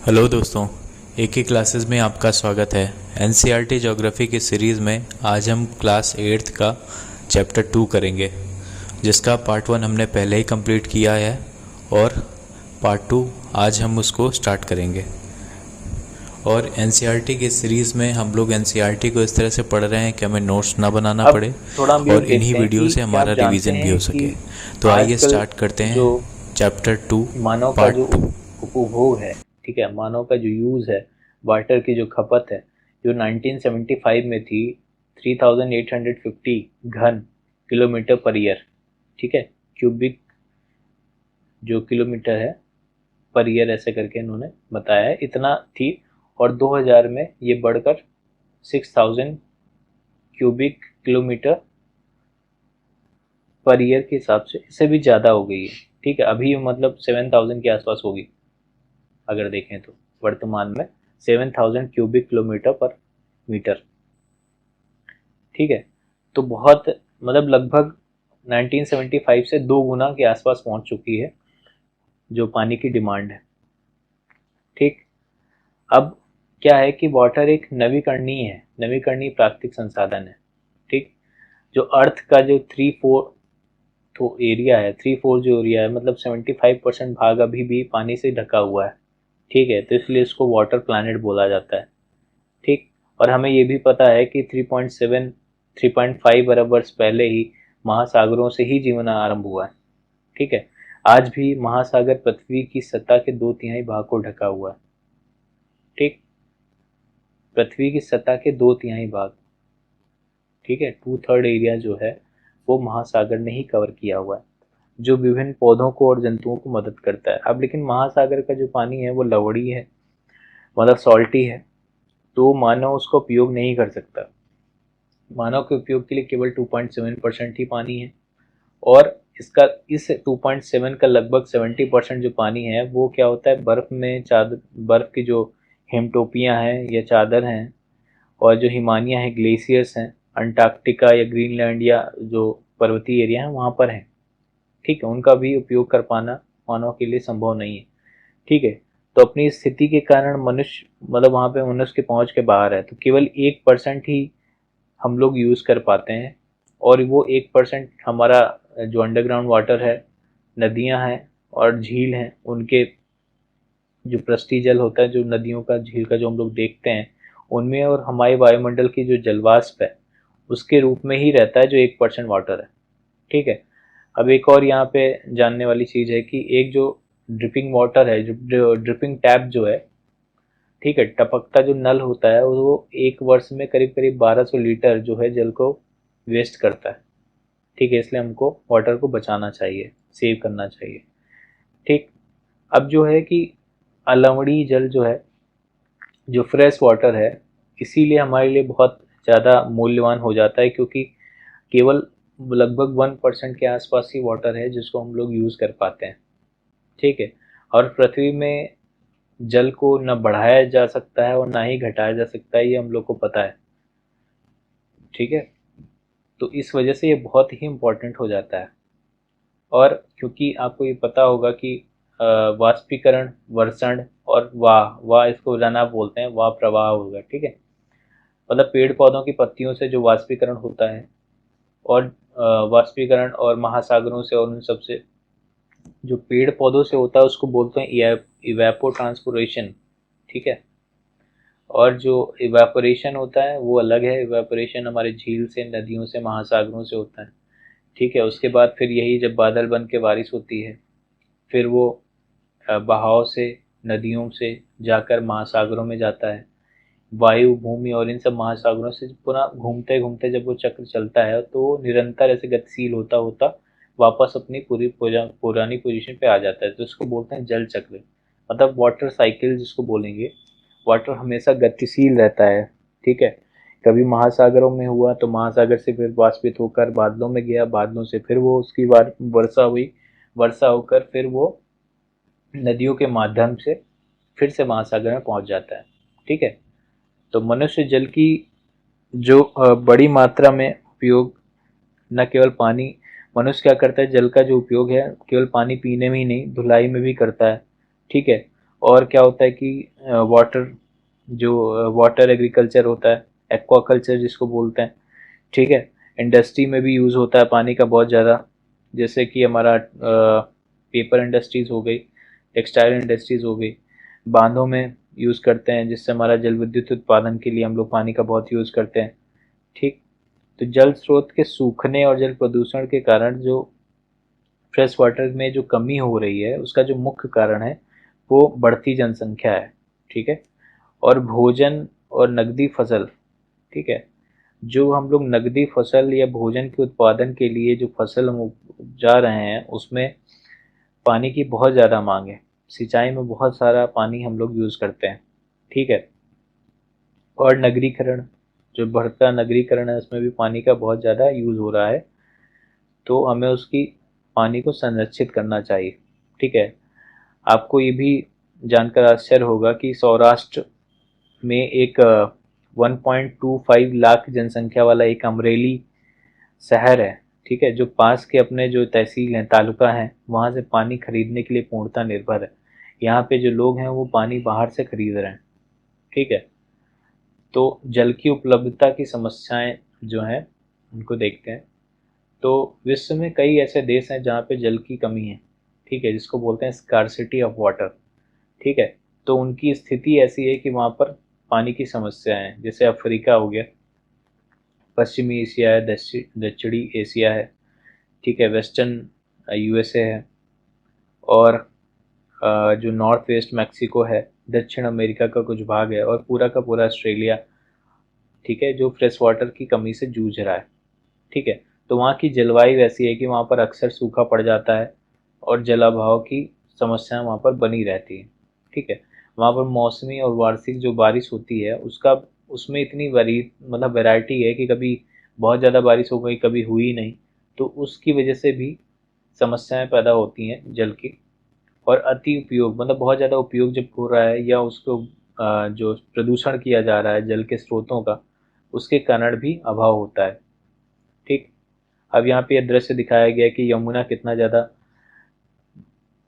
Hello दोस्तों, एक ही classes में आपका स्वागत है। एनसीईआरटी ज्योग्राफी की सीरीज़ में आज हम क्लास 8th का चैप्टर 2 करेंगे, जिसका पार्ट 1 हमने पहले ही कंप्लीट किया है और पार्ट 2 आज हम उसको स्टार्ट करेंगे। और एनसीईआरटी की सीरीज़ में हम लोग एनसीईआरटी को इस तरह से पढ़ रहे हैं कि हमें नोट्स ना बनाना अब पड़े थोड़ा हम ये और इन्हीं देखते हैं वीडियो कि से क्या आप हमारा जानते रिवीजन भी हैं हो कि सके। तो आइए आजकल स्टार्ट करते जो हैं चैप्टर 2 मानव का जो पार्ट 2। उपभोग है, ठीक है, मानव का जो यूज़ है, वाटर की जो खपत है, जो 1975 में थी 3850 घन किलोमीटर पर ईयर, ठीक है, क्यूबिक जो किलोमीटर है पर ईयर ऐसे करके इन्होंने बताया है, इतना थी। और 2000 में ये बढ़कर 6000 क्यूबिक किलोमीटर पर ईयर के हिसाब से इससे भी ज़्यादा हो गई है, ठीक है। अभी मतलब 7000 के आसपास होगी अगर देखें तो, वर्तमान में 7000 क्यूबिक किलोमीटर पर मीटर, ठीक है। तो बहुत मतलब लगभग 1975 से 2 गुना के आसपास पहुंच चुकी है जो पानी की डिमांड है, ठीक। अब क्या है कि वाटर एक नवीकरणीय है, नवीकरणीय प्राकृतिक संसाधन है, ठीक। जो अर्थ का जो 3/4 तो एरिया है, 3/4 जो एरिया है, मतलब 75% भाग अभी भी पानी से ढका हुआ है, ठीक है। तो इसलिए इसको वाटर प्लैनेट बोला जाता है, ठीक। और हमें ये भी पता है कि 3.7 3.5 अरब वर्ष पहले ही महासागरों से ही जीवन आरंभ हुआ है, ठीक है। आज भी महासागर पृथ्वी की सतह के 2/3 भाग को ढका हुआ है, ठीक। पृथ्वी की सतह के 2/3 भाग, ठीक है, 2/3 एरिया जो है वो महासागर ने ही कवर किया हुआ है, जो विभिन्न पौधों को और जंतुओं को मदद करता है। अब लेकिन महासागर का जो पानी है वो लवड़ी है, मतलब सॉल्टी है, तो मानव उसका उपयोग नहीं कर सकता। मानव के उपयोग के लिए केवल 2.7% ही पानी है। और इसका इस 2.7 का लगभग 70% जो पानी है वो क्या होता है, बर्फ में चादर, बर्फ की जो हिमटोपियाँ हैं या चादर हैं, और जो हिमानियाँ हैं, ग्लेशियर्स हैं, अंटार्कटिका या ग्रीनलैंड या जो पर्वतीय एरिया है वहाँ पर हैं, ठीक है। उनका भी उपयोग कर पाना मानव के लिए संभव नहीं है, ठीक है। तो अपनी स्थिति के कारण मनुष्य, मतलब वहाँ पे मनुष्य के पहुँच के बाहर है, तो केवल 1% ही हम लोग यूज़ कर पाते हैं। और वो 1% हमारा जो अंडरग्राउंड वाटर है, नदियाँ हैं और झील हैं, उनके जो पृष्ठीय जल होता है, जो नदियों का, झील का जो हम लोग देखते हैं उनमें, और हमारे वायुमंडल की जो जलवाष्प है उसके रूप में ही रहता है जो 1% वाटर है, ठीक है। अब एक और यहाँ पे जानने वाली चीज़ है कि एक जो ड्रिपिंग वाटर है, जो ड्रिपिंग टैप जो है, ठीक है, टपकता जो नल होता है वो एक वर्ष में करीब करीब 1200 लीटर जो है जल को वेस्ट करता है, ठीक है। इसलिए हमको वाटर को बचाना चाहिए, सेव करना चाहिए, ठीक। अब जो है कि अलवणीय जल जो है, जो फ्रेश वाटर है, इसीलिए हमारे लिए बहुत ज़्यादा मूल्यवान हो जाता है, क्योंकि केवल लगभग 1% के आसपास ही वाटर है जिसको हम लोग यूज़ कर पाते हैं, ठीक है। और पृथ्वी में जल को न बढ़ाया जा सकता है और ना ही घटाया जा सकता है, ये हम लोग को पता है, ठीक है। तो इस वजह से ये बहुत ही इम्पोर्टेंट हो जाता है। और क्योंकि आपको ये पता होगा कि वाष्पीकरण, वर्षण और वाह वाह इसको रन बोलते हैं, वाह प्रवाह होगा, ठीक है। मतलब पेड़ पौधों की पत्तियों से जो वाष्पीकरण होता है, और वाष्पीकरण और महासागरों से और उन सब से जो पेड़ पौधों से होता है उसको बोलते हैं इवेपो ट्रांसपोरेशन, ठीक है। और जो इवेपोरेशन होता है वो अलग है, इवेपोरेशन हमारे झील से, नदियों से, महासागरों से होता है, ठीक है। उसके बाद फिर यही जब बादल बन के बारिश होती है, फिर वो बहाव से, नदियों से जाकर महासागरों में जाता है। वायु, भूमि और इन सब महासागरों से पुनः घूमते घूमते जब वो चक्र चलता है तो वो निरंतर ऐसे गतिशील होता होता वापस अपनी पुरानी पोजीशन पे आ जाता है, तो इसको बोलते हैं जल चक्र, मतलब वाटर साइकिल जिसको बोलेंगे। वाटर हमेशा गतिशील रहता है, ठीक है। कभी महासागरों में हुआ तो महासागर से फिर वाष्पित होकर बादलों में गया, बादलों से फिर वो उसकी बार वर्षा हुई, वर्षा होकर फिर वो नदियों के माध्यम से फिर से महासागर में पहुंच जाता है, ठीक है। तो मनुष्य जल की जो बड़ी मात्रा में उपयोग, न केवल पानी, मनुष्य क्या करता है, जल का जो उपयोग है केवल पानी पीने में ही नहीं, धुलाई में भी करता है, ठीक है। और क्या होता है कि वाटर, जो वाटर एग्रीकल्चर होता है, एक्वाकल्चर जिसको बोलते हैं, ठीक है। इंडस्ट्री में भी यूज़ होता है पानी का बहुत ज़्यादा, जैसे कि हमारा पेपर इंडस्ट्रीज़ हो गई, टेक्सटाइल इंडस्ट्रीज़ हो गई, बांधों में यूज़ करते हैं, जिससे हमारा जल विद्युत उत्पादन के लिए हम लोग पानी का बहुत यूज़ करते हैं, ठीक। तो जल स्रोत के सूखने और जल प्रदूषण के कारण जो फ्रेश वाटर में जो कमी हो रही है, उसका जो मुख्य कारण है वो बढ़ती जनसंख्या है, ठीक है। और भोजन और नकदी फसल, ठीक है, जो हम लोग नकदी फसल या भोजन के उत्पादन के लिए जो फसल हम उपजा रहे हैं, उसमें पानी की बहुत ज़्यादा मांग है। सिंचाई में बहुत सारा पानी हम लोग यूज़ करते हैं, ठीक है। और नगरीकरण, जो बढ़ता नगरीकरण है, उसमें भी पानी का बहुत ज़्यादा यूज़ हो रहा है, तो हमें उसकी पानी को संरक्षित करना चाहिए, ठीक है। आपको ये भी जानकर आश्चर्य होगा कि सौराष्ट्र में एक 1.25 लाख जनसंख्या वाला एक अमरेली शहर है, ठीक है, जो पास के अपने जो तहसील हैं, तालुका हैं, वहाँ से पानी खरीदने के लिए पूर्णतः निर्भर है। यहाँ पे जो लोग हैं वो पानी बाहर से खरीद रहे हैं, ठीक है। तो जल की उपलब्धता की समस्याएं जो हैं उनको देखते हैं। तो विश्व में कई ऐसे देश हैं जहाँ पे जल की कमी है, ठीक है, जिसको बोलते हैं स्कार्सिटी ऑफ वाटर, ठीक है। तो उनकी स्थिति ऐसी है कि वहाँ पर पानी की समस्या है, जैसे अफ्रीका हो गया, पश्चिमी एशिया है, दक्षिणी एशिया है, ठीक है, वेस्टर्न यूएसए है, और जो नॉर्थ वेस्ट मैक्सिको है, दक्षिण अमेरिका का कुछ भाग है, और पूरा का पूरा ऑस्ट्रेलिया, ठीक है, जो फ्रेश वाटर की कमी से जूझ रहा है, ठीक है। तो वहाँ की जलवायु ऐसी है कि वहाँ पर अक्सर सूखा पड़ जाता है और जलाभाव की समस्याएं वहाँ पर बनी रहती हैं, ठीक है। वहाँ पर मौसमी और वार्षिक जो बारिश होती है उसका, उसमें इतनी मतलब वैरायटी है कि कभी बहुत ज़्यादा बारिश हो गई, कभी हुई नहीं, तो उसकी वजह से भी समस्याएं पैदा होती हैं जल की। और अति उपयोग, मतलब बहुत ज़्यादा उपयोग जब हो रहा है या उसको जो प्रदूषण किया जा रहा है जल के स्रोतों का, उसके कारण भी अभाव होता है, ठीक। अब यहाँ पे यह दृश्य दिखाया गया है कि यमुना कितना ज़्यादा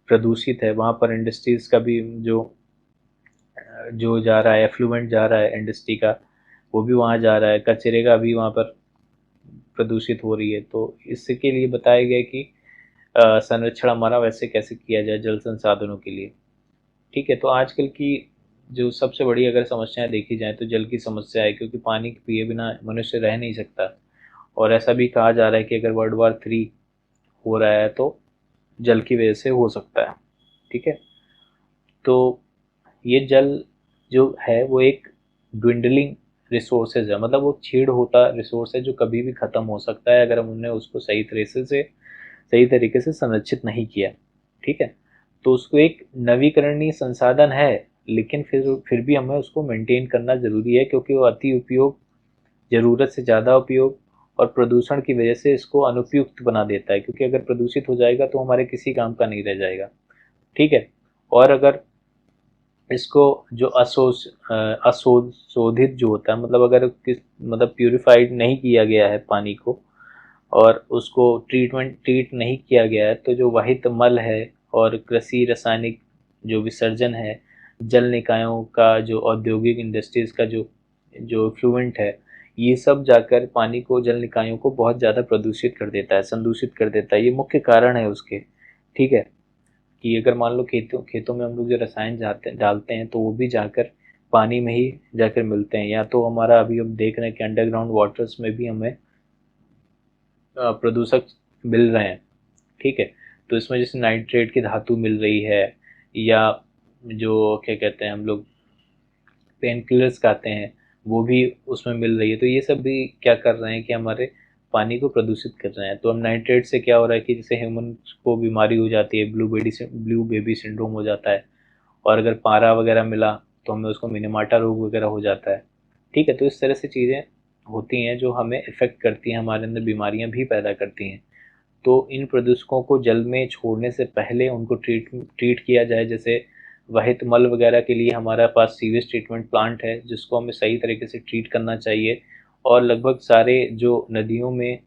प्रदूषित है। वहाँ पर इंडस्ट्रीज़ का भी जो जो जा रहा है, एफ्लुएंट जा रहा है इंडस्ट्री का, वो भी वहाँ जा रहा है, कचरे का भी वहाँ पर प्रदूषित हो रही है। तो इसके लिए बताया गया कि संरक्षण हमारा वैसे कैसे किया जाए जल संसाधनों के लिए, ठीक है। तो आजकल की जो सबसे बड़ी अगर समस्याएं देखी जाए तो जल की समस्या है, क्योंकि पानी पिए बिना मनुष्य रह नहीं सकता। और ऐसा भी कहा जा रहा है कि अगर वर्ल्ड वॉर 3 हो रहा है तो जल की वजह से हो सकता है, ठीक है। तो ये जल जो है वो एक ड्विंडलिंग रिसोर्सेज है, मतलब वो क्षीण होता रिसोर्स है जो कभी भी ख़त्म हो सकता है अगर हमने उसको सही तरीके से संरक्षित नहीं किया, ठीक है। तो उसको एक नवीकरणीय संसाधन है, लेकिन फिर भी हमें उसको मेंटेन करना ज़रूरी है, क्योंकि वो अति उपयोग, ज़रूरत से ज़्यादा उपयोग और प्रदूषण की वजह से इसको अनुपयुक्त बना देता है, क्योंकि अगर प्रदूषित हो जाएगा तो हमारे किसी काम का नहीं रह जाएगा, ठीक है। और अगर इसको जो अशोधित जो होता है, मतलब अगर मतलब प्यूरिफाइड नहीं किया गया है पानी को, और उसको ट्रीट नहीं किया गया है, तो जो वाहित मल है और कृषि रासायनिक जो विसर्जन है, जल निकायों का, जो औद्योगिक इंडस्ट्रीज का जो जो फ्लुएंट है, ये सब जाकर पानी को, जल निकायों को बहुत ज़्यादा प्रदूषित कर देता है, संदूषित कर देता है। ये मुख्य कारण है उसके, ठीक है। कि अगर मान लो खेतों में हम लोग जो रसायन डालते हैं तो वो भी जाकर पानी में ही जाकर मिलते हैं, या तो हमारा अभी हम देख रहे हैं कि अंडरग्राउंड वाटर्स में भी हमें प्रदूषक मिल रहे हैं, ठीक है। तो इसमें जैसे नाइट्रेट की धातु मिल रही है, या जो क्या कहते हैं हम लोग पेन किलर्स खाते हैं, वो भी उसमें मिल रही है। तो ये सब भी क्या कर रहे हैं कि हमारे पानी को प्रदूषित कर रहे हैं। तो अब नाइट्रेट से क्या हो रहा है कि जैसे ह्यूमन को बीमारी हो जाती है, ब्लू बेबी सिंड्रोम हो जाता है, और अगर पारा वगैरह मिला तो हमें उसको मिनीमाटा रोग वगैरह हो जाता है, ठीक है। तो इस तरह से चीज़ें होती हैं जो हमें इफ़ेक्ट करती हैं, हमारे अंदर बीमारियां भी पैदा करती हैं। तो इन प्रदूषकों को जल में छोड़ने से पहले उनको ट्रीट किया जाए। जैसे वहित मल वगैरह के लिए हमारे पास सीवेज ट्रीटमेंट प्लांट है, जिसको हमें सही तरीके से ट्रीट करना चाहिए। और लगभग सारे जो नदियों में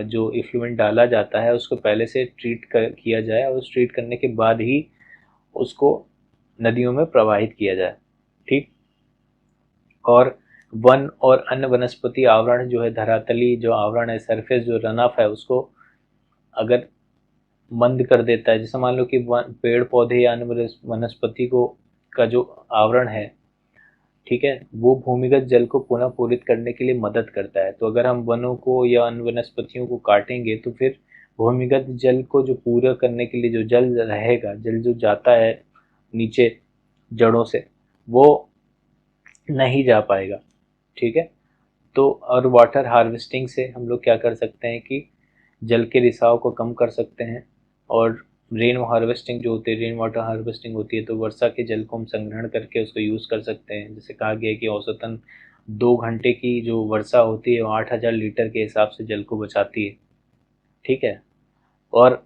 जो इफ्लुएंट डाला जाता है उसको पहले से किया जाए, और उस ट्रीट करने के बाद ही उसको नदियों में प्रवाहित किया जाए। ठीक। और वन और अन्य वनस्पति आवरण जो है, धरातली जो आवरण है, सरफेस जो रन ऑफ है, उसको अगर मंद कर देता है, जैसे मान लो कि पेड़ पौधे या अन्य वनस्पति को का जो आवरण है, ठीक है, वो भूमिगत जल को पुनः पूरित करने के लिए मदद करता है। तो अगर हम वनों को या अन्य वनस्पतियों को काटेंगे तो फिर भूमिगत जल को जो पूरा करने के लिए जो जल रहेगा, जल जो जाता है नीचे जड़ों से, वो नहीं जा पाएगा। ठीक है। तो और वाटर हार्वेस्टिंग से हम लोग क्या कर सकते हैं कि जल के रिसाव को कम कर सकते हैं। और रेन हार्वेस्टिंग जो होती है, रेन वाटर हार्वेस्टिंग होती है, तो वर्षा के जल को हम संग्रहण करके उसको यूज़ कर सकते हैं। जैसे कहा गया है कि औसतन 2 घंटे की जो वर्षा होती है वो 8,000 लीटर के हिसाब से जल को बचाती है। ठीक है। और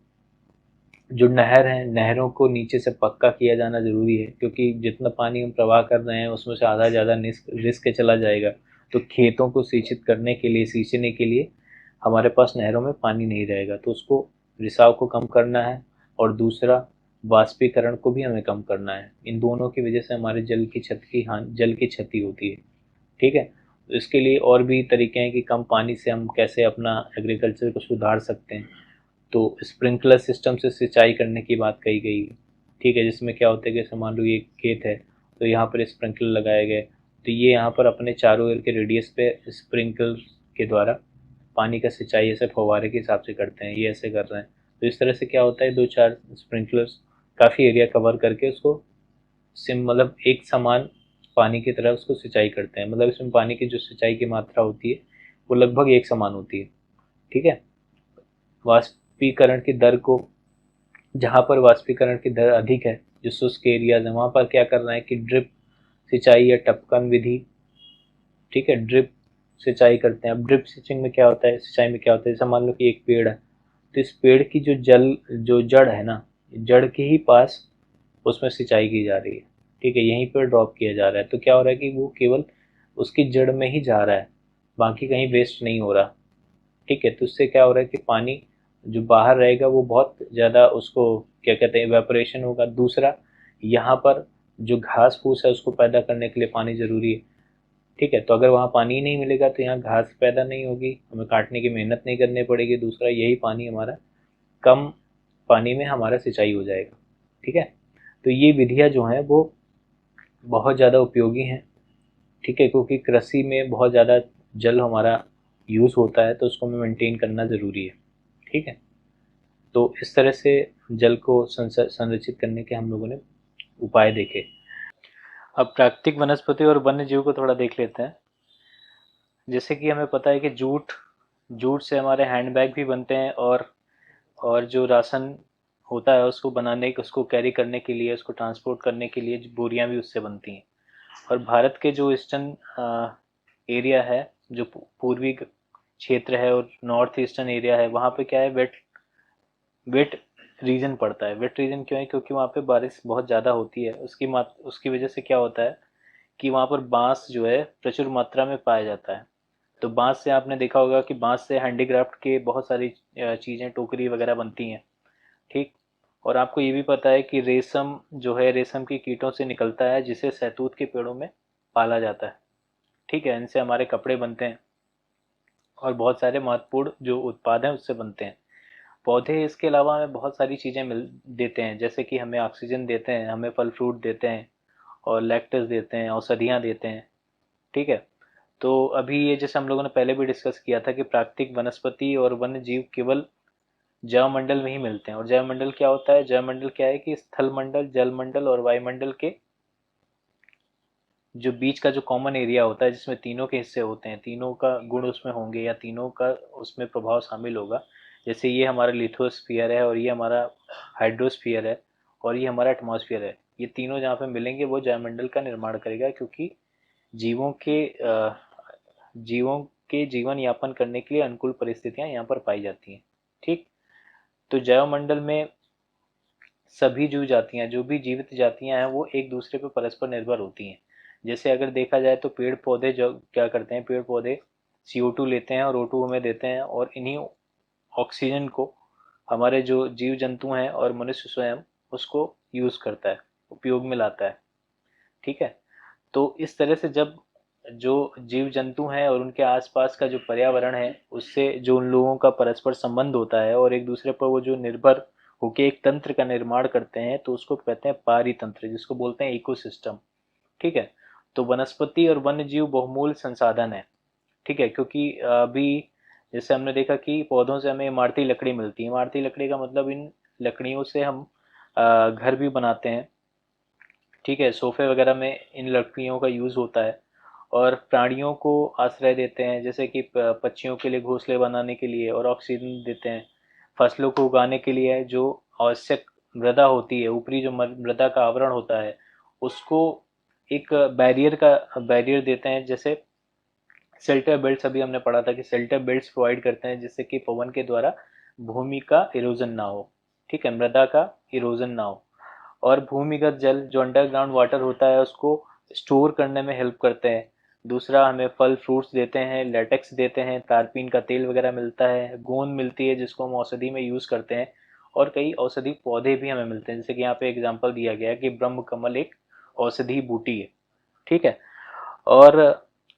जो नहर है, नहरों को नीचे से पक्का किया जाना ज़रूरी है, क्योंकि जितना पानी हम प्रवाह कर रहे हैं उसमें से आधा ज़्यादा रिस्क चला जाएगा। तो खेतों को सिंचित करने के लिए, सींचने के लिए हमारे पास नहरों में पानी नहीं रहेगा, तो उसको रिसाव को कम करना है। और दूसरा, वाष्पीकरण को भी हमें कम करना है। इन दोनों की वजह से हमारे जल की क्षति होती है। ठीक है। तो इसके लिए और भी तरीके हैं कि कम पानी से हम कैसे अपना एग्रीकल्चर को सुधार सकते हैं। तो स्प्रिंकलर सिस्टम से सिंचाई करने की बात कही गई। ठीक है। जिसमें क्या होता है कि जैसे मान लो ये खेत है, तो यहाँ पर स्प्रिंकलर लगाए गए, तो ये यहाँ पर अपने चारों ओर के रेडियस पे स्प्रिंकलर के द्वारा पानी का सिंचाई ऐसे फव्वारे के हिसाब से करते हैं, ये ऐसे कर रहे हैं। तो इस तरह से क्या होता है, 2-4 स्प्रिंकलर्स काफ़ी एरिया कवर करके उसको मतलब एक समान पानी की तरह उसको सिंचाई करते हैं। मतलब इसमें पानी की जो सिंचाई की मात्रा होती है वो लगभग एक समान होती है। ठीक है। वाष्पीकरण की दर को, जहाँ पर वाष्पीकरण की दर अधिक है, जो शुष्क एरियाज है, वहाँ पर क्या करना है कि ड्रिप सिंचाई या टपकन विधि, ठीक है, ड्रिप सिंचाई करते हैं। अब ड्रिप सिंचाई में क्या होता है, जैसे मान लो कि एक पेड़ है, तो इस पेड़ की जो जड़ है ना, जड़ के ही पास उसमें सिंचाई की जा रही है। ठीक है। यहीं पर ड्रॉप किया जा रहा है, तो क्या हो रहा है कि वो केवल उसकी जड़ में ही जा रहा है, बाकी कहीं वेस्ट नहीं हो रहा। ठीक है। तो उससे क्या हो रहा है कि पानी जो बाहर रहेगा वो बहुत ज़्यादा, उसको क्या कहते हैं, इवेपोरेशन होगा। दूसरा, यहाँ पर जो घास फूस है उसको पैदा करने के लिए पानी ज़रूरी है। ठीक है। तो अगर वहाँ पानी ही नहीं मिलेगा तो यहाँ घास पैदा नहीं होगी, हमें काटने की मेहनत नहीं करनी पड़ेगी। दूसरा, यही पानी हमारा कम पानी में हमारा सिंचाई हो जाएगा। ठीक है। तो ये विधियाँ जो हैं वो बहुत ज़्यादा उपयोगी हैं। ठीक है। क्योंकि कृषि में बहुत ज़्यादा जल हमारा यूज़ होता है, तो उसको हमें मेंटेन करना ज़रूरी है। ठीक है। तो इस तरह से जल को संरक्षित करने के हम लोगों ने उपाय देखे। अब प्राकृतिक वनस्पति और वन्य जीव को थोड़ा देख लेते हैं। जैसे कि हमें पता है कि जूट जूट से हमारे हैंडबैग भी बनते हैं, और जो राशन होता है उसको बनाने, उसको कैरी करने के लिए, उसको ट्रांसपोर्ट करने के लिए बोरियां भी उससे बनती हैं। और भारत के जो ईस्टर्न एरिया है, जो पूर्वी क्षेत्र है और नॉर्थ ईस्टर्न एरिया है, वहाँ पे क्या है, वेट रीजन पड़ता है। वेट रीजन क्यों है, क्योंकि वहाँ पे बारिश बहुत ज़्यादा होती है। उसकी वजह से क्या होता है कि वहाँ पर बांस जो है प्रचुर मात्रा में पाया जाता है। तो बांस से आपने देखा होगा कि बांस से हैंडीक्राफ्ट के बहुत सारी चीज़ें, टोकरी वगैरह बनती हैं। ठीक। और आपको ये भी पता है कि रेशम जो है, रेशम की कीटों से निकलता है, जिसे शहतूत के पेड़ों में पाला जाता है। ठीक है। इनसे हमारे कपड़े बनते हैं और बहुत सारे महत्वपूर्ण जो उत्पाद हैं उससे बनते हैं। पौधे इसके अलावा हमें बहुत सारी चीज़ें मिल देते हैं, जैसे कि हमें ऑक्सीजन देते हैं, हमें फल फ्रूट देते हैं, और लैक्टस देते हैं, औषधियाँ देते हैं। ठीक है। तो अभी ये जैसे हम लोगों ने पहले भी डिस्कस किया था कि प्राकृतिक वनस्पति और वन्य जीव केवल जैवमंडल में ही मिलते हैं। और जैवमंडल क्या होता है, जैवमंडल क्या है कि स्थल मंडल, जल मंडल और वायुमंडल के जो बीच का जो कॉमन एरिया होता है, जिसमें तीनों के हिस्से होते हैं, तीनों का गुण उसमें होंगे या तीनों का उसमें प्रभाव शामिल होगा। जैसे ये हमारा लिथोस्फीयर है, और ये हमारा हाइड्रोस्फीयर है, और ये हमारा एटमॉस्फेयर है। ये तीनों जहाँ पे मिलेंगे वो जैवमंडल का निर्माण करेगा, क्योंकि जीवों के अ, जीवों के जीवन यापन करने के लिए अनुकूल परिस्थितियां यहाँ पर पाई जाती हैं। ठीक। तो जैवमंडल में सभी जीव जातियां, जो भी जीवित जातियां हैं, वो एक दूसरे पर परस्पर निर्भर होती हैं। जैसे अगर देखा जाए तो पेड़ पौधे जो क्या करते हैं, पेड़ पौधे CO2 लेते हैं और O2 हमें देते हैं, और इन्हीं ऑक्सीजन को हमारे जो जीव जंतु हैं और मनुष्य स्वयं उसको यूज़ करता है, उपयोग में लाता है। ठीक है, तो इस तरह से जब जो जीव जंतु हैं और उनके आसपास का जो पर्यावरण है उससे जो उन लोगों का परस्पर संबंध होता है और एक दूसरे पर वो जो निर्भर होके एक तंत्र का निर्माण करते हैं, तो उसको कहते हैं पारितंत्र, जिसको बोलते हैं इकोसिस्टम। ठीक है, तो वनस्पति और वन्य जीव बहुमूल्य संसाधन है। ठीक है, क्योंकि अभी जैसे हमने देखा कि पौधों से हमें इमारती लकड़ी मिलती है। इमारती लकड़ी का मतलब इन लकड़ियों से हम घर भी बनाते हैं। ठीक है, सोफे वगैरह में इन लकड़ियों का यूज़ होता है। और प्राणियों को आश्रय देते हैं, जैसे कि पक्षियों के लिए घोंसले बनाने के लिए, और ऑक्सीजन देते हैं। फसलों को उगाने के लिए जो आवश्यक मृदा होती है, ऊपरी जो मृदा का आवरण होता है, उसको एक बैरियर देते हैं। जैसे शेल्टर बेल्ट्स, अभी हमने पढ़ा था कि शेल्टर बेल्ट्स प्रोवाइड करते हैं जिससे कि पवन के द्वारा भूमि का इरोजन ना हो। ठीक है, मृदा का इरोजन ना हो। और भूमिगत जल जो अंडरग्राउंड वाटर होता है उसको स्टोर करने में हेल्प करते हैं। दूसरा, हमें फल फ्रूट्स देते हैं, लेटेक्स देते हैं, तारपीन का तेल वगैरह मिलता है, गोंद मिलती है जिसको हम औषधि में यूज़ करते हैं। और कई औषधि पौधे भी हमें मिलते हैं, जैसे कि यहाँ पे एग्जांपल दिया गया है कि ब्रह्म कमल एक औषधि बूटी है। ठीक है, और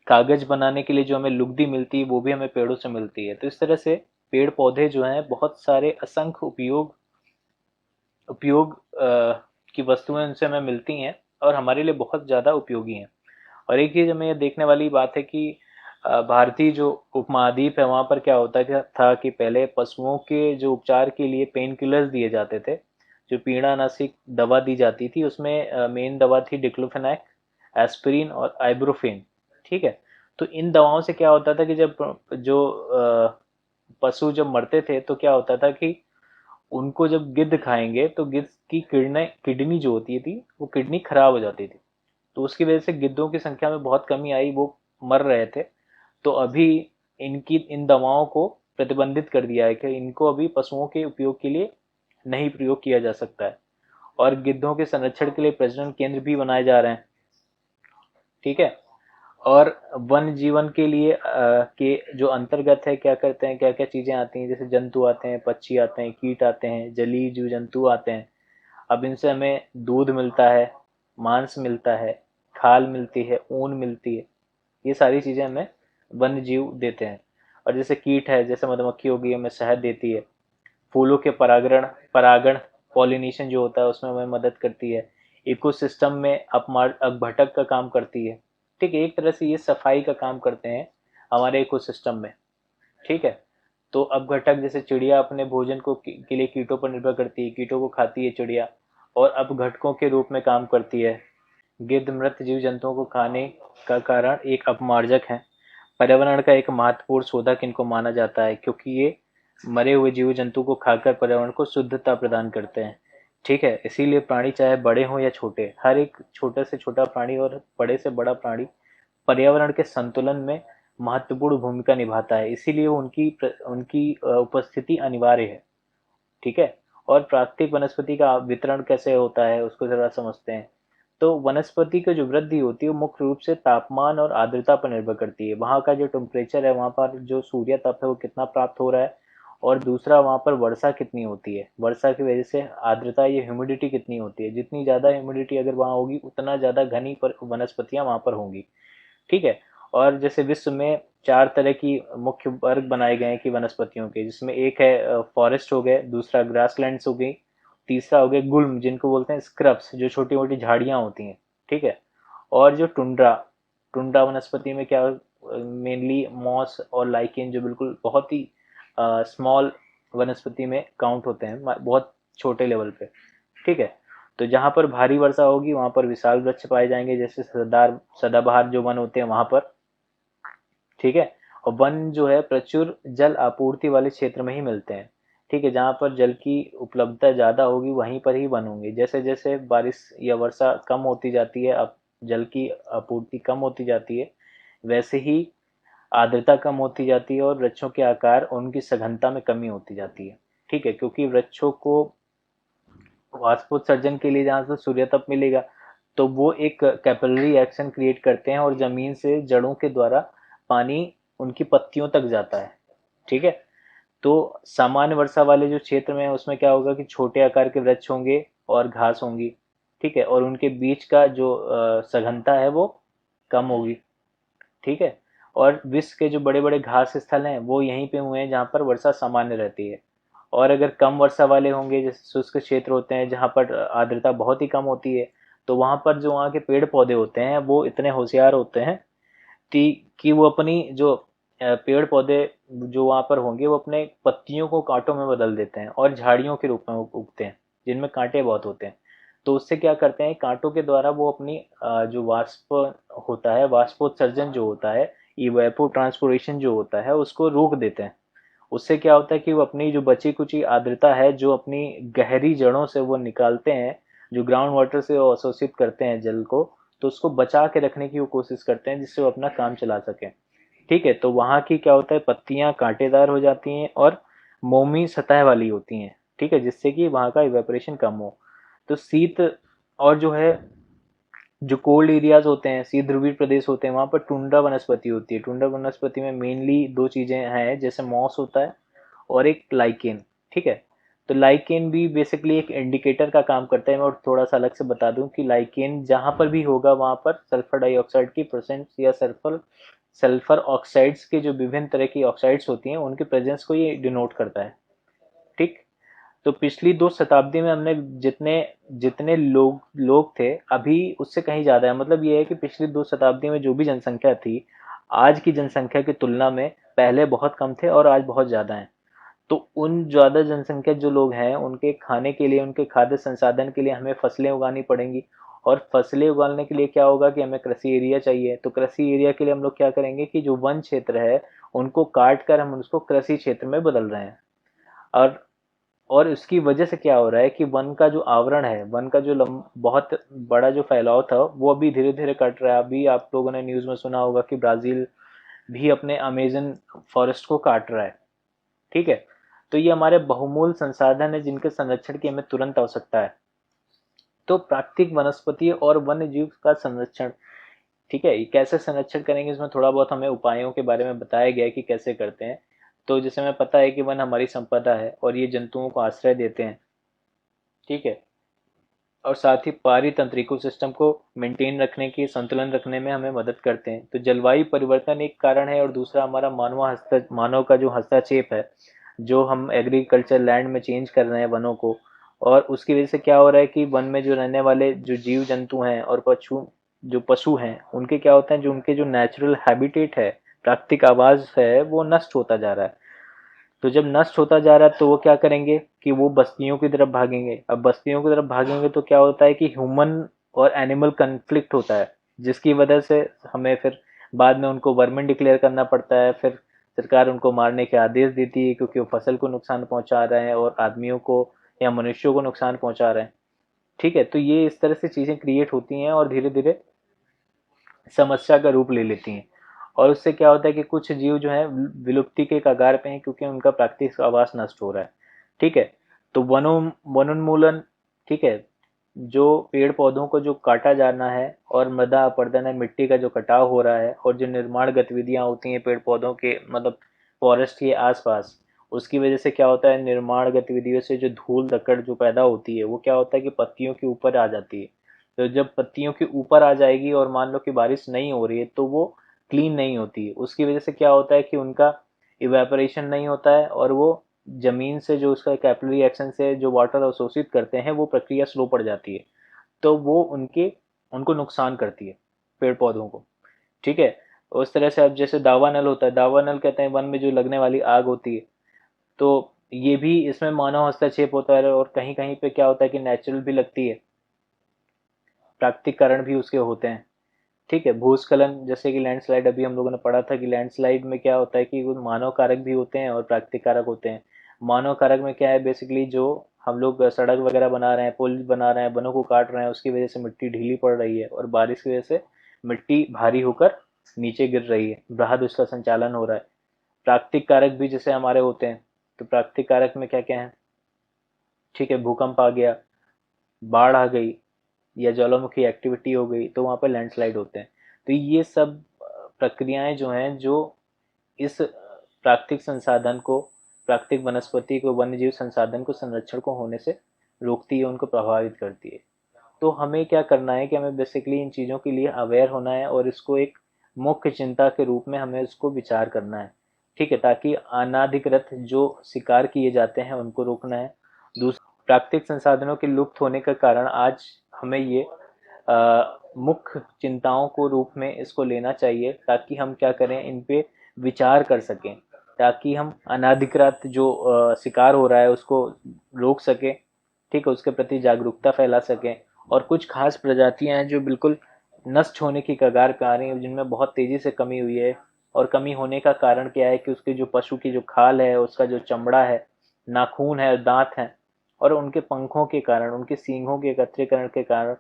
कागज बनाने के लिए जो हमें लुगदी मिलती है वो भी हमें पेड़ों से मिलती है। तो इस तरह से पेड़ पौधे जो हैं बहुत सारे असंख्य उपयोग उपयोग की वस्तुएं उनसे हमें मिलती हैं और हमारे लिए बहुत ज़्यादा उपयोगी हैं। और एक चीज़ हमें ये देखने वाली बात है कि भारतीय जो उपमहाद्वीप है वहाँ पर क्या होता था कि पहले पशुओं के जो उपचार के लिए पेन किलर्स दिए जाते थे, जो पीड़ानाशक दवा दी जाती थी, उसमें मेन दवा थी डिक्लोफेनाक, एस्पिरिन और आइब्रोफेन। ठीक है, तो इन दवाओं से क्या होता था कि जब जो पशु जब मरते थे तो क्या होता था कि उनको जब गिद्ध खाएंगे तो गिद्ध की किडनी जो होती थी वो किडनी खराब हो जाती थी। तो उसकी वजह से गिद्धों की संख्या में बहुत कमी आई, वो मर रहे थे। तो अभी इन दवाओं को प्रतिबंधित कर दिया है कि इनको अभी पशुओं के उपयोग के लिए नहीं प्रयोग किया जा सकता है। और गिद्धों के संरक्षण के लिए प्रजनन केंद्र भी बनाए जा रहे हैं। ठीक है, और वन जीवन के लिए के जो अंतर्गत है क्या करते हैं, क्या क्या चीजें आती हैं, जैसे जंतु आते हैं, पक्षी आते हैं, कीट आते हैं, जलीय जीव जंतु आते हैं। अब इनसे हमें दूध मिलता है, मांस मिलता है, खाल मिलती है, ऊन मिलती है। ये सारी चीजें हमें वन्य जीव देते हैं। और जैसे कीट है, जैसे मधुमक्खी होगी, हमें शहद देती है। फूलों के परागण परागण पॉलिनेशन जो होता है उसमें हमें मदद करती है। इकोसिस्टम में अपघटक का काम करती है। ठीक है, एक तरह से ये सफाई का काम करते हैं हमारे इकोसिस्टम में। ठीक है, तो अपघटक जैसे चिड़िया अपने भोजन के लिए कीटों पर निर्भर करती है, कीटों को खाती है चिड़िया, और अपघटकों के रूप में काम करती है। गिद्ध मृत जीव जंतुओं को खाने का कारण एक अपमार्जक है। पर्यावरण का एक महत्वपूर्ण शोधक इनको माना जाता है क्योंकि ये मरे हुए जीव जंतु को खाकर पर्यावरण को शुद्धता प्रदान करते हैं। ठीक है, इसीलिए प्राणी चाहे बड़े हों या छोटे, हर एक छोटे से छोटा प्राणी और बड़े से बड़ा प्राणी पर्यावरण के संतुलन में महत्वपूर्ण भूमिका निभाता है। इसीलिए उनकी उनकी उपस्थिति अनिवार्य है। ठीक है, और प्राकृतिक वनस्पति का वितरण कैसे होता है उसको जरा समझते हैं। तो वनस्पति की जो वृद्धि होती है वो मुख्य रूप से तापमान और आर्द्रता पर निर्भर करती है। वहाँ का जो टेम्परेचर है, वहाँ पर जो सूर्य तप है वो कितना प्राप्त हो रहा है, और दूसरा वहाँ पर वर्षा कितनी होती है, वर्षा की वजह से आर्द्रता, ये ह्यूमिडिटी कितनी होती है। जितनी ज़्यादा ह्यूमिडिटी अगर वहाँ होगी उतना ज़्यादा घनी पर वनस्पतियाँ वहाँ पर होंगी। ठीक है, और जैसे विश्व में 4 तरह की मुख्य वर्ग बनाए गए हैं कि वनस्पतियों के, जिसमें एक है फॉरेस्ट हो गए, दूसरा ग्रासलैंड्स हो गई, तीसरा हो गए गुल्म जिनको बोलते हैं स्क्रब्स, जो छोटी मोटी झाड़ियाँ होती हैं। ठीक है, और जो टुंड्रा टुंड्रा वनस्पति में क्या मेनली मॉस और लाइकेन, जो बिल्कुल बहुत ही स्मॉल वनस्पति में काउंट होते हैं, बहुत छोटे लेवल पे। ठीक है, तो जहाँ पर भारी वर्षा होगी वहाँ पर विशाल वृक्ष पाए जाएंगे, जैसे सदाबहार जो वन होते हैं वहाँ पर। ठीक है, और वन जो है प्रचुर जल आपूर्ति वाले क्षेत्र में ही मिलते हैं। ठीक है, जहाँ पर जल की उपलब्धता ज़्यादा होगी वहीं पर ही वन होंगे। जैसे जैसे बारिश या वर्षा कम होती जाती है, अब जल की आपूर्ति कम होती जाती है, वैसे ही आर्द्रता कम होती जाती है और वृक्षों के आकार और उनकी सघनता में कमी होती जाती है। ठीक है, क्योंकि वृक्षों को वाष्पोत्सर्जन के लिए जहाँ से सूर्य तप मिलेगा, तो वो एक कैपिलरी एक्शन क्रिएट करते हैं और जमीन से जड़ों के द्वारा पानी उनकी पत्तियों तक जाता है। ठीक है, तो सामान्य वर्षा वाले जो क्षेत्र में है उसमें क्या होगा कि छोटे आकार के वृक्ष होंगे और घास होंगी। ठीक है, और उनके बीच का जो सघनता है वो कम होगी। ठीक है, और विश्व के जो बड़े बड़े घास स्थल हैं वो यहीं पे हुए हैं जहाँ पर वर्षा सामान्य रहती है। और अगर कम वर्षा वाले होंगे, जैसे शुष्क क्षेत्र होते हैं जहाँ पर आर्द्रता बहुत ही कम होती है, तो वहाँ पर जो वहाँ के पेड़ पौधे होते हैं वो इतने होशियार होते हैं कि वो अपनी जो पेड़ पौधे जो वहाँ पर होंगे वो अपने पत्तियों को कांटों में बदल देते हैं और झाड़ियों के रूप में उगते हैं जिनमें कांटे बहुत होते हैं। तो उससे क्या करते हैं, कांटों के द्वारा वो अपनी जो वाष्प होता है, वाष्पोत्सर्जन जो होता है, इवेपोट्रांसपिरेशन जो होता है, उसको रोक देते हैं। उससे क्या होता है कि वो अपनी जो बची कुची आर्द्रता है जो अपनी गहरी जड़ों से वो निकालते हैं, जो ग्राउंड वाटर से वो अवशोषित करते हैं जल को, तो उसको बचा के रखने की वो कोशिश करते हैं जिससे वो अपना काम चला सकें। ठीक है, तो वहाँ की क्या होता है, पत्तियां कांटेदार हो जाती हैं और मोमी सतह वाली होती हैं। ठीक है, जिससे कि वहाँ का इवेपोरेशन कम हो। तो शीत और जो है जो कोल्ड एरियाज होते हैं, शीत ध्रुवीय प्रदेश होते हैं, वहाँ पर टुंड्रा वनस्पति होती है। टुंड्रा वनस्पति में मेनली दो चीजें हैं, जैसे मॉस होता है और एक लाइकेन। ठीक है, तो लाइकेन भी बेसिकली एक इंडिकेटर का काम करता है। मैं और थोड़ा सा अलग से बता दूं कि लाइकेन जहाँ पर भी होगा वहाँ पर सल्फर डाइऑक्साइड की प्रेजेंस या सल्फर सल्फर ऑक्साइड्स के जो विभिन्न तरह की ऑक्साइड्स होती हैं उनके प्रेजेंस को ये डिनोट करता है। ठीक, तो पिछली 2 शताब्दी में हमने जितने जितने लोग थे अभी उससे कहीं ज्यादा है। मतलब ये है कि पिछली 2 शताब्दी में जो भी जनसंख्या थी, आज की जनसंख्या की तुलना में पहले बहुत कम थे और आज बहुत ज्यादा है। तो उन ज्यादा जनसंख्या जो लोग हैं उनके खाने के लिए, उनके खाद्य संसाधन के लिए हमें फसलें उगानी पड़ेंगी। और फसलें उगाने के लिए क्या होगा कि हमें कृषि एरिया चाहिए। तो कृषि एरिया के लिए हम लोग क्या करेंगे कि जो वन क्षेत्र है उनको काट कर हम उसको कृषि क्षेत्र में बदल रहे हैं। और और इसकी वजह से क्या हो रहा है कि वन का जो आवरण है, वन का जो बहुत बड़ा जो फैलाव था वो अभी धीरे धीरे कट रहा है। अभी आप लोगों ने न्यूज में सुना होगा कि ब्राजील भी अपने अमेजन फॉरेस्ट को काट रहा है। ठीक है, तो ये हमारे बहुमूल्य संसाधन है जिनके संरक्षण की हमें तुरंत आवश्यकता है। तो प्राकृतिक वनस्पति और वन्य जीव का संरक्षण, ठीक है, ये कैसे संरक्षण करेंगे, इसमें थोड़ा बहुत हमें उपायों के बारे में बताया गया है कि कैसे करते हैं। तो जैसे हमें पता है कि वन हमारी संपदा है और ये जंतुओं को आश्रय देते हैं। ठीक है, और साथ ही पारितंत्र इकोसिस्टम को मेंटेन रखने की, संतुलन रखने में हमें मदद करते हैं। तो जलवायु परिवर्तन एक कारण है और दूसरा हमारा मानव का जो हस्तक्षेप है, जो हम एग्रीकल्चर लैंड में चेंज कर रहे हैं वनों को। और उसकी वजह से क्या हो रहा है कि वन में जो रहने वाले जो जीव जंतु हैं और पशु हैं, उनके क्या होता है, जो उनके जो नेचुरल हैबिटेट है, प्राकृतिक आवास है, वो नष्ट होता जा रहा है। तो जब नष्ट होता जा रहा है तो वो क्या करेंगे कि वो बस्तियों की तरफ भागेंगे। अब बस्तियों की तरफ भागेंगे तो क्या होता है कि ह्यूमन और एनिमल कन्फ्लिक्ट होता है, जिसकी वजह से हमें फिर बाद में उनको वर्मिन डिक्लेयर करना पड़ता है। फिर सरकार उनको मारने के आदेश देती है क्योंकि वो फसल को नुकसान पहुंचा रहे हैं और आदमियों को या मनुष्यों को नुकसान पहुंचा रहे हैं। ठीक है, तो ये इस तरह से चीजें क्रिएट होती हैं और धीरे धीरे समस्या का रूप ले लेती हैं। और उससे क्या होता है कि कुछ जीव जो है विलुप्ति के कगार पे हैं क्योंकि उनका प्राकृतिक आवास नष्ट हो रहा है। ठीक है, तो वनोन्मूलन, ठीक है, जो पेड़ पौधों को जो काटा जाना है और मृदा अपरदन है, मिट्टी का जो कटाव हो रहा है और जो निर्माण गतिविधियां होती हैं पेड़ पौधों के मतलब फॉरेस्ट के आसपास, उसकी वजह से क्या होता है, निर्माण गतिविधियों से जो धूल धक्कड़ जो पैदा होती है वो क्या होता है कि पत्तियों के ऊपर आ जाती है। तो जब पत्तियों के ऊपर आ जाएगी और मान लो कि बारिश नहीं हो रही है तो वो क्लीन नहीं होती है। उसकी वजह से क्या होता है कि उनका इवेपोरेशन नहीं होता है और वो जमीन से जो उसका कैपिलरी एक्शन से जो वाटर अवशोषित करते हैं वो प्रक्रिया स्लो पड़ जाती है। तो वो उनके उनको नुकसान करती है, पेड़ पौधों को। ठीक है, उस तरह से अब जैसे दावा नल होता है, दावा नल कहते हैं वन में जो लगने वाली आग होती है, तो ये भी इसमें मानव हस्तक्षेप होता है और कहीं कहीं पे क्या होता है कि नेचुरल भी लगती है, प्राकृतिक कारण भी उसके होते हैं। ठीक है, भूस्खलन जैसे कि लैंडस्लाइड, अभी हम लोगों ने पढ़ा था कि लैंडस्लाइड में क्या होता है कि वो मानव कारक भी होते हैं और प्राकृतिक कारक होते हैं। मानव कारक में क्या है, बेसिकली जो हम लोग सड़क वगैरह बना रहे हैं, पुल बना रहे हैं, वनों को काट रहे हैं, उसकी वजह से मिट्टी ढीली पड़ रही है और बारिश की वजह से मिट्टी भारी होकर नीचे गिर रही है, बृहद उसका संचालन हो रहा है। प्राकृतिक कारक भी जैसे हमारे होते हैं, तो प्राकृतिक कारक में क्या क्या है, ठीक है, भूकंप आ गया, बाढ़ आ गई या ज्वालामुखी एक्टिविटी हो गई तो वहाँ पर लैंडस्लाइड होते हैं। तो ये सब प्रक्रियाएं जो हैं जो इस प्राकृतिक संसाधन को, प्राकृतिक वनस्पति को, वन्यजीव संसाधन को संरक्षण को होने से रोकती है, उनको प्रभावित करती है। तो हमें क्या करना है कि हमें बेसिकली इन चीज़ों के लिए अवेयर होना है और इसको एक मुख्य चिंता के रूप में हमें इसको विचार करना है, ठीक है, ताकि अनाधिकृत जो शिकार किए जाते हैं उनको रोकना है। दूसरा, प्राकृतिक संसाधनों के लुप्त होने के कारण आज हमें ये मुख्य चिंताओं को रूप में इसको लेना चाहिए, ताकि हम क्या करें, इन पे विचार कर सकें, ताकि हम अनाधिकृत जो शिकार हो रहा है उसको रोक सकें, ठीक है, उसके प्रति जागरूकता फैला सकें। और कुछ खास प्रजातियां हैं जो बिल्कुल नष्ट होने की कगार पे आ रही हैं, जिनमें बहुत तेजी से कमी हुई है। और कमी होने का कारण क्या है कि उसके जो पशु की जो खाल है, उसका जो चमड़ा है, नाखून है, दांत हैं, और उनके पंखों के कारण, उनके सींगों के एकत्रीकरण के कारण,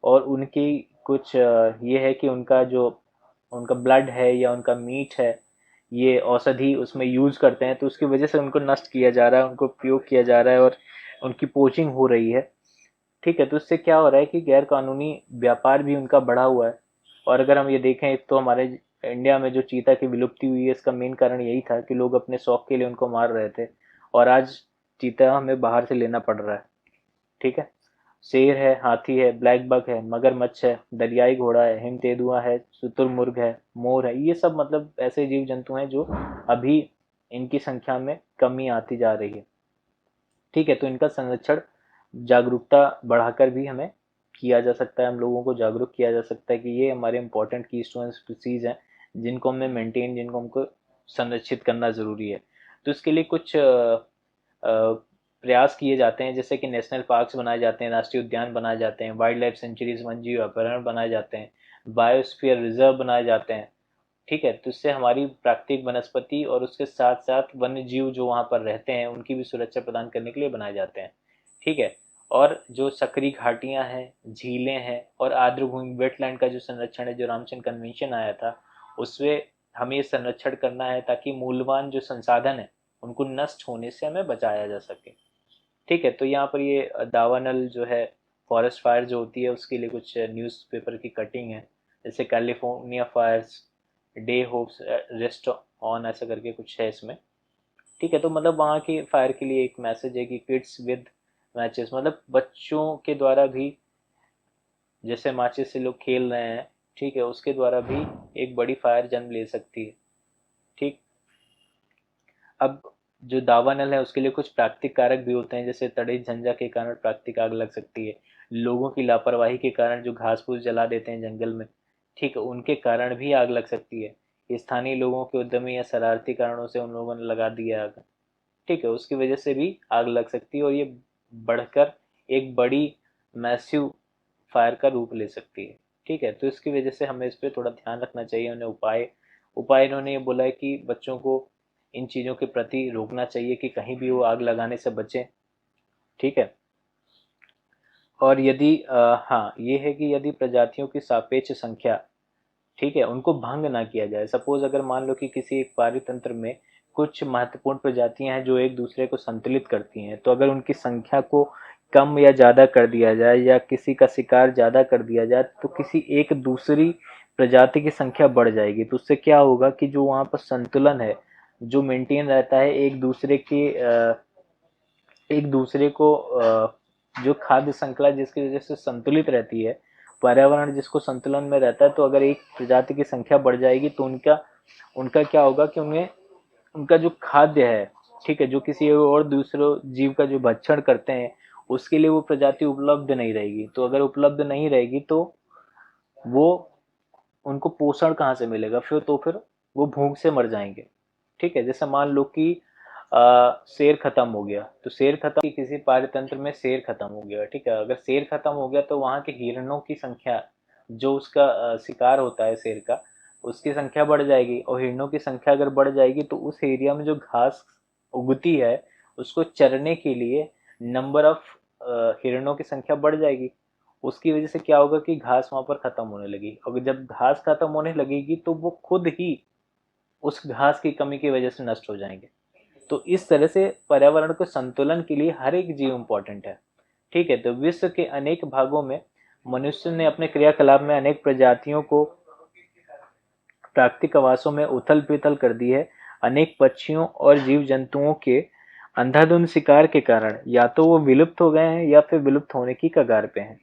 और उनकी कुछ ये है कि उनका जो उनका ब्लड है या उनका मीट है, ये औषधि उसमें यूज करते हैं, तो उसकी वजह से उनको नष्ट किया जा रहा है, उनको उपयोग किया जा रहा है और उनकी पोचिंग हो रही है, ठीक है। तो इससे क्या हो रहा है कि गैर कानूनी व्यापार भी उनका बढ़ा हुआ है। और अगर हम ये देखें, एक तो हमारे इंडिया में जो चीता की विलुप्ति हुई है, इसका मेन कारण यही था कि लोग अपने शौक के लिए उनको मार रहे थे, और आज चीता हमें बाहर से लेना पड़ रहा है, ठीक है। शेर है, हाथी है, ब्लैक बक है, मगरमच्छ है, दरियाई घोड़ा है, हिम तेंदुआ है, शुतुरमुर्ग है, मोर है, ये सब मतलब ऐसे जीव जंतु हैं जो अभी इनकी संख्या में कमी आती जा रही है, ठीक है। तो इनका संरक्षण जागरूकता बढ़ाकर भी हमें किया जा सकता है, हम लोगों को जागरूक किया जा सकता है कि ये हमारे इंपॉर्टेंट कीस्टोन स्पीसीज हैं, जिनको हमें मेंटेन, जिनको हमको संरक्षित करना ज़रूरी है। तो इसके लिए कुछ प्रयास किए जाते हैं, जैसे कि नेशनल पार्क्स बनाए जाते हैं, राष्ट्रीय उद्यान बनाए जाते हैं, वाइल्ड लाइफ सेंचुरीज, वन्यजीव अभयारण्य बनाए जाते हैं, बायोस्फीयर रिजर्व बनाए जाते हैं, ठीक है। तो इससे हमारी प्राकृतिक वनस्पति और उसके साथ साथ वन्य जीव जो वहाँ पर रहते हैं उनकी भी सुरक्षा प्रदान करने के लिए बनाए जाते हैं, ठीक है। और जो सक्रिय घाटियाँ हैं, झीलें हैं और आर्द्रभूमि वेटलैंड का जो संरक्षण है, जो रामचंद्र कन्वेंशन आया था, उसमें हमें ये संरक्षण करना है ताकि मूल्यवान जो संसाधन है उनको नष्ट होने से हमें बचाया जा सके, ठीक है। तो यहाँ पर ये दावानल जो है, फॉरेस्ट फायर जो होती है, उसके लिए कुछ न्यूज़पेपर की कटिंग है, जैसे California fires, their hopes rest on, ऐसा करके कुछ है इसमें, ठीक है। तो मतलब वहाँ की फायर के लिए एक मैसेज है कि किड्स विद मैचेस, मतलब बच्चों के द्वारा भी, जैसे माचिस से लोग खेल रहे हैं, ठीक है, उसके द्वारा भी एक बड़ी फायर जन्म ले सकती है, ठीक। अब जो दावानल है उसके लिए कुछ प्राकृतिक कारक भी होते हैं, जैसे तड़े झंझा के कारण प्राकृतिक आग लग सकती है, लोगों की लापरवाही के कारण जो घास फूस जला देते हैं जंगल में, ठीक है, उनके कारण भी आग लग सकती है, स्थानीय लोगों के उद्यमी या शरारती कारणों से उन लोगों ने लगा दिया आग, ठीक है, उसकी वजह से भी आग लग सकती है, और ये बढ़कर एक बड़ी मैसिव फायर का रूप ले सकती है, ठीक है। तो इसकी वजह से हमें इस पर थोड़ा ध्यान रखना चाहिए। उन्हें उपाय उपाय इन्होंने ये बोला है कि बच्चों को इन चीज़ों के प्रति रोकना चाहिए कि कहीं भी वो आग लगाने से बचें, ठीक है। और यदि हाँ, ये है कि यदि प्रजातियों की सापेक्ष संख्या, ठीक है, उनको भंग ना किया जाए। सपोज अगर मान लो कि किसी एक पारितंत्र में कुछ महत्वपूर्ण प्रजातियां हैं जो एक दूसरे को संतुलित करती हैं, तो अगर उनकी संख्या को कम या ज़्यादा कर दिया जाए या किसी का शिकार ज़्यादा कर दिया जाए, तो किसी एक दूसरी प्रजाति की संख्या बढ़ जाएगी। तो उससे क्या होगा कि जो वहाँ पर संतुलन है, जो मेंटेन रहता है, एक दूसरे को जो खाद्य श्रृंखला जिसकी वजह से संतुलित रहती है, पर्यावरण जिसको संतुलन में रहता है, तो अगर एक प्रजाति की संख्या बढ़ जाएगी तो उनका उनका क्या होगा कि उन्हें उनका जो खाद्य है, ठीक है, जो किसी और दूसरे जीव का जो भक्षण करते हैं, उसके लिए वो प्रजाति उपलब्ध नहीं रहेगी। तो अगर उपलब्ध नहीं रहेगी तो वो उनको पोषण कहाँ से मिलेगा, फिर वो भूख से मर जाएंगे, ठीक है। जैसे मान लो कि शेर खत्म हो गया, तो शेर खत्म, किसी पारितंत्र में शेर खत्म हो गया, ठीक है, अगर शेर खत्म हो गया तो वहाँ के हिरणों की संख्या, जो उसका शिकार होता है शेर का, उसकी संख्या बढ़ जाएगी, और हिरणों की संख्या अगर बढ़ जाएगी तो उस एरिया में जो घास उगती है उसको चरने के लिए नंबर ऑफ हिरणों की संख्या बढ़ जाएगी। उसकी वजह से क्या होगा कि घास वहां पर खत्म होने लगी, और जब घास खत्म होने लगेगी तो वो खुद ही उस घास की कमी की वजह से नष्ट हो जाएंगे। तो इस तरह से पर्यावरण के संतुलन के लिए हर एक जीव इम्पोर्टेंट है, ठीक है। तो विश्व के अनेक भागों में मनुष्य ने अपने क्रियाकलाप में अनेक प्रजातियों को प्राकृतिक आवासों में उथल पुथल कर दी है। अनेक पक्षियों और जीव जंतुओं के अंधाधुंध शिकार के कारण या तो वो विलुप्त हो गए हैं या फिर विलुप्त होने की कगार पे हैं,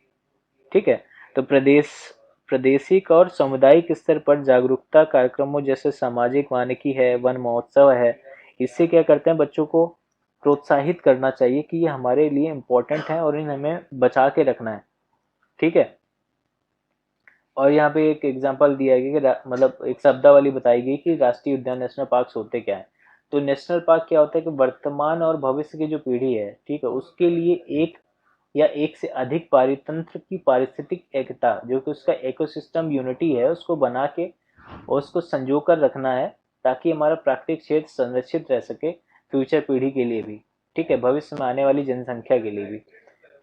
ठीक है। तो प्रादेशिक और सामुदायिक स्तर पर जागरूकता कार्यक्रमों जैसे सामाजिक वानिकी है, वन महोत्सव है, इससे क्या करते हैं, बच्चों को प्रोत्साहित करना चाहिए कि ये हमारे लिए इम्पोर्टेंट है और इन हमें बचा के रखना है। ठीक है। और यहाँ पे एक एग्जांपल दिया गया कि मतलब एक शब्दावली बताई गई कि राष्ट्रीय उद्यान नेशनल पार्क होते क्या है। तो नेशनल पार्क क्या होता है कि वर्तमान और भविष्य की जो पीढ़ी है, ठीक है, उसके लिए एक या एक से अधिक पारितंत्र की पारिस्थितिक एकता, जो कि उसका इकोसिस्टम यूनिटी है, उसको बना के और उसको संजो कर रखना है, ताकि हमारा प्राकृतिक क्षेत्र संरक्षित रह सके फ्यूचर पीढ़ी के लिए भी। ठीक है, भविष्य में आने वाली जनसंख्या के लिए भी।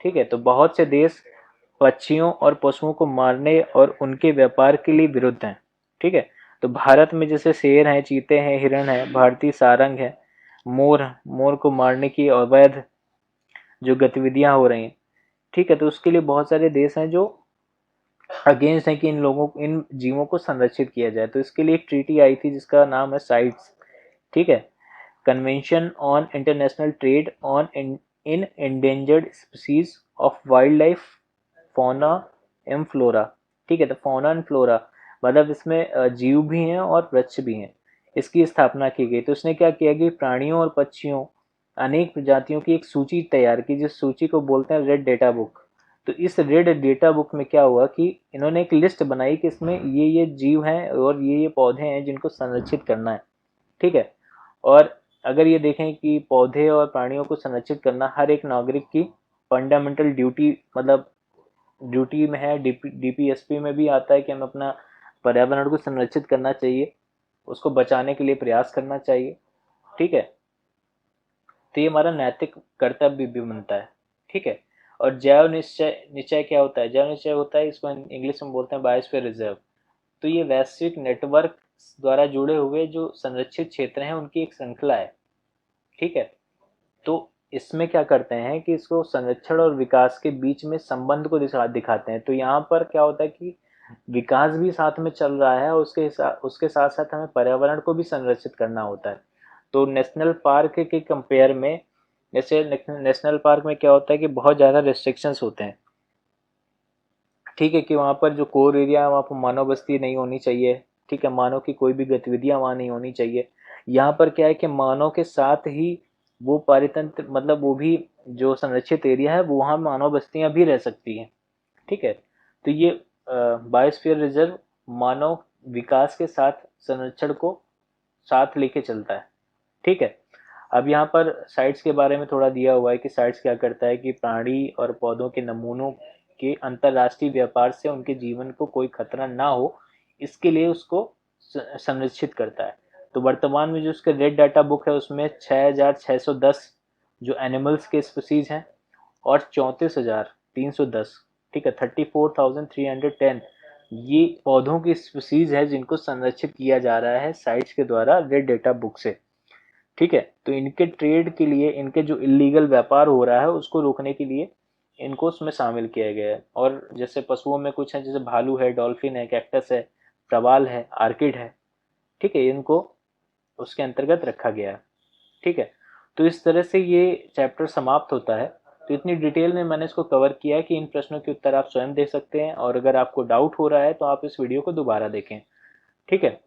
ठीक है। तो बहुत से देश पक्षियों और पशुओं को मारने और उनके व्यापार के लिए विरुद्ध हैं। ठीक है। तो भारत में जैसे शेर हैं, चीते हैं, हिरण है, भारतीय सारंग है, मोर को मारने की अवैध जो गतिविधियां हो रही हैं। ठीक है। तो उसके लिए बहुत सारे देश हैं जो अगेंस्ट है कि इन जीवों को संरक्षित किया जाए। तो इसके लिए एक ट्रीटी आई थी जिसका नाम है साइट्स। ठीक है, convention on international trade on in endangered species of wild life fauna and flora. ठीक है। तो फौना एंड फ्लोरा मतलब इसमें जीव भी हैं और वृक्ष भी हैं, इसकी स्थापना की गई। तो उसने क्या किया कि प्राणियों और पक्षियों अनेक प्रजातियों की एक सूची तैयार की, जिस सूची को बोलते हैं रेड डेटा बुक। तो इस रेड डेटा बुक में क्या हुआ कि इन्होंने एक लिस्ट बनाई कि इसमें ये जीव हैं और ये पौधे हैं जिनको संरक्षित करना है। ठीक है। और अगर ये देखें कि पौधे और प्राणियों को संरक्षित करना हर एक नागरिक की फंडामेंटल ड्यूटी, मतलब ड्यूटी में है। डीपीएसपी में भी आता है कि हमें अपना पर्यावरण को संरक्षित करना चाहिए, उसको बचाने के लिए प्रयास करना चाहिए। ठीक है। तो ये हमारा नैतिक कर्तव्य भी बनता है। ठीक है। और जैव निश्चय क्या होता है? जैव निश्चय होता है, इसको इंग्लिश में बोलते हैं बायोस्फीयर रिजर्व। तो ये वैश्विक नेटवर्क द्वारा जुड़े हुए जो संरक्षित क्षेत्र हैं उनकी एक श्रृंखला है। ठीक है। तो इसमें क्या करते हैं कि इसको संरक्षण और विकास के बीच में संबंध को दिखाते हैं। तो यहाँ पर क्या होता है कि विकास भी साथ में चल रहा है और उसके साथ साथ हमें पर्यावरण को भी संरक्षित करना होता है। तो नेशनल पार्क के कंपेयर में, जैसे नेशनल पार्क में क्या होता है कि बहुत ज़्यादा रेस्ट्रिक्शंस होते हैं। ठीक है, कि वहाँ पर जो कोर एरिया है वहाँ पर मानव बस्ती नहीं होनी चाहिए। ठीक है, मानव की कोई भी गतिविधियाँ वहाँ नहीं होनी चाहिए। यहाँ पर क्या है कि मानव के साथ ही वो पारितंत्र, मतलब वो भी जो संरक्षित एरिया है वो वहाँ मानव बस्तियाँ भी रह सकती हैं। ठीक है। तो ये बायोस्फीयर रिजर्व मानव विकास के साथ संरक्षण को साथ लेके चलता है। ठीक है। अब यहाँ पर साइट्स के बारे में थोड़ा दिया हुआ है कि साइट्स क्या करता है कि प्राणी और पौधों के नमूनों के अंतर्राष्ट्रीय व्यापार से उनके जीवन को कोई खतरा ना हो, इसके लिए उसको संरक्षित करता है। तो वर्तमान में जो उसका रेड डाटा बुक है उसमें 6610 जो एनिमल्स के स्पीसीज हैं और 34,310, ठीक है, 34,310 ये पौधों की स्पीसीज है जिनको संरक्षित किया जा रहा है साइट्स के द्वारा रेड डेटा बुक से। ठीक है। तो इनके ट्रेड के लिए, इनके जो इलीगल व्यापार हो रहा है उसको रोकने के लिए इनको उसमें शामिल किया गया है। और जैसे पशुओं में कुछ है, जैसे भालू है, डॉल्फिन है, कैक्टस है, प्रवाल है, आर्किड है। ठीक है, इनको उसके अंतर्गत रखा गया है। ठीक है। तो इस तरह से ये चैप्टर समाप्त होता है। तो इतनी डिटेल में मैंने इसको कवर किया है कि इन प्रश्नों के उत्तर आप स्वयं दे सकते हैं, और अगर आपको डाउट हो रहा है तो आप इस वीडियो को दोबारा देखें। ठीक है।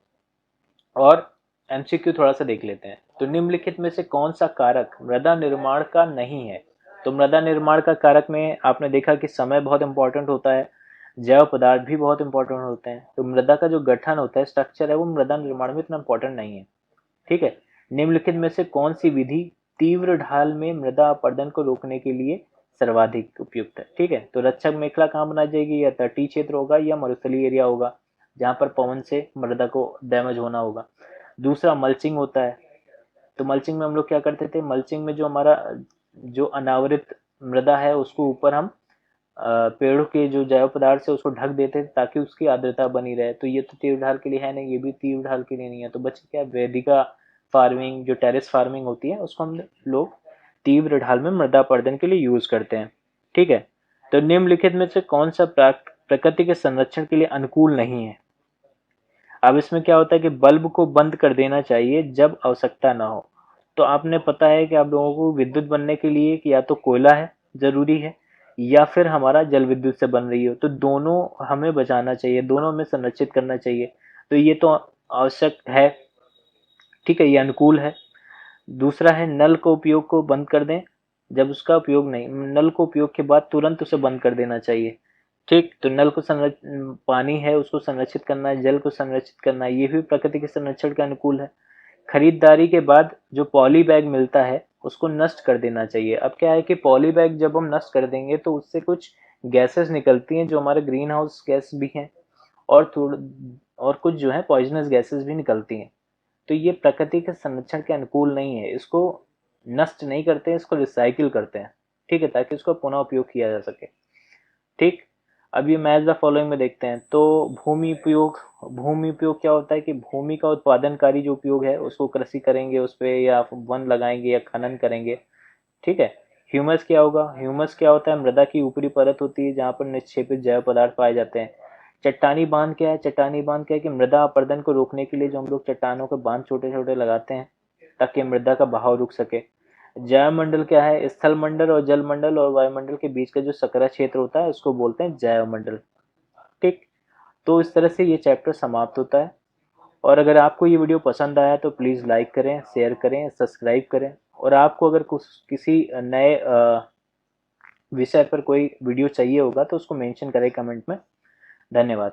और एमसीक्यू थोड़ा सा देख लेते हैं। तो निम्नलिखित में से कौन सा कारक मृदा निर्माण का नहीं है? तो मृदा निर्माण का कारक में आपने देखा कि समय बहुत इंपॉर्टेंट होता है, जैव पदार्थ भी बहुत इंपॉर्टेंट होते हैं। तो मृदा का जो गठन होता है, स्ट्रक्चर है, वो मृदा निर्माण में इतना इंपॉर्टेंट नहीं है। ठीक है। निम्नलिखित में से कौन सी विधि तीव्र ढाल में मृदा अपरदन को रोकने के लिए सर्वाधिक उपयुक्त है? ठीक है। तो रक्षक मेखला कहाँ बनाई जाएगी? या तटीय क्षेत्र होगा या मरुस्थलीय एरिया होगा जहाँ पर पवन से मृदा को डैमेज होना होगा। दूसरा मल्चिंग होता है। तो मल्चिंग में हम लोग क्या करते थे? मल्चिंग में जो हमारा जो अनावृत मृदा है उसको ऊपर हम पेड़ों के जो जैव पदार्थ से उसको ढक देते थे ताकि उसकी आर्द्रता बनी रहे। तो ये तो तीव्र ढाल के लिए है नहीं, ये भी तीव्र ढाल के लिए नहीं है। तो बच्चे क्या, वेदिका फार्मिंग, जो टेरेस फार्मिंग होती है, उसको हम लोग तीव्र ढाल में मृदा अपरदन के लिए यूज करते हैं। ठीक है। तो निम्नलिखित में से कौन सा प्रकृति के संरक्षण के लिए अनुकूल नहीं है? अब इसमें क्या होता है कि बल्ब को बंद कर देना चाहिए जब आवश्यकता ना हो। तो आपने पता है कि आप लोगों को विद्युत बनने के लिए कि या तो कोयला है जरूरी है, या फिर हमारा जल विद्युत से बन रही हो, तो दोनों हमें बचाना चाहिए, दोनों हमें संरक्षित करना चाहिए। तो ये तो आवश्यक है, ठीक है, ये अनुकूल है। दूसरा है नल को उपयोग को बंद कर दें जब उसका उपयोग नहीं, नल को उपयोग के बाद तुरंत उसे बंद कर देना चाहिए। ठीक, तो नल को पानी है उसको संरक्षित करना है, जल को संरक्षित करना है, ये भी प्रकृति के संरक्षण के अनुकूल है। खरीदारी के बाद जो पॉली बैग मिलता है उसको नष्ट कर देना चाहिए। अब क्या है कि पॉली बैग जब हम नष्ट कर देंगे तो उससे कुछ गैसेस निकलती हैं जो हमारे ग्रीन हाउस गैस भी हैं, और और कुछ जो है पॉइजनस गैसेस भी निकलती हैं। तो ये प्रकृति के संरक्षण के अनुकूल नहीं है, इसको नष्ट नहीं करते हैं, इसको रिसाइकिल करते हैं, ठीक है, ताकि इसको पुनः उपयोग किया जा सके। ठीक, अब ये मैच द फॉलोइंग में देखते हैं। तो भूमि उपयोग क्या होता है कि भूमि का उत्पादनकारी जो उपयोग है उसको कृषि करेंगे उस पे, या वन लगाएंगे या खनन करेंगे, ठीक है। ह्यूमस क्या होगा, ह्यूमस क्या होता है, मृदा की ऊपरी परत होती है जहाँ पर निक्षेपित जैव पदार्थ पाए जाते हैं। चट्टानी बांध क्या है, चट्टानी बांध क्या है कि मृदा अपरदन को रोकने के लिए जो हम लोग चट्टानों के बांध छोटे छोटे लगाते हैं ताकि मृदा का बहाव रुक सके। जैव मंडल क्या है, स्थल मंडल और जल मंडल और वायुमंडल के बीच का जो सकरा क्षेत्र होता है उसको बोलते हैं जैव मंडल। ठीक, तो इस तरह से ये चैप्टर समाप्त होता है। और अगर आपको ये वीडियो पसंद आया तो प्लीज़ लाइक करें, शेयर करें, सब्सक्राइब करें। और आपको अगर कुछ किसी नए विषय पर कोई वीडियो चाहिए होगा तो उसको मेंशन करें कमेंट में। धन्यवाद।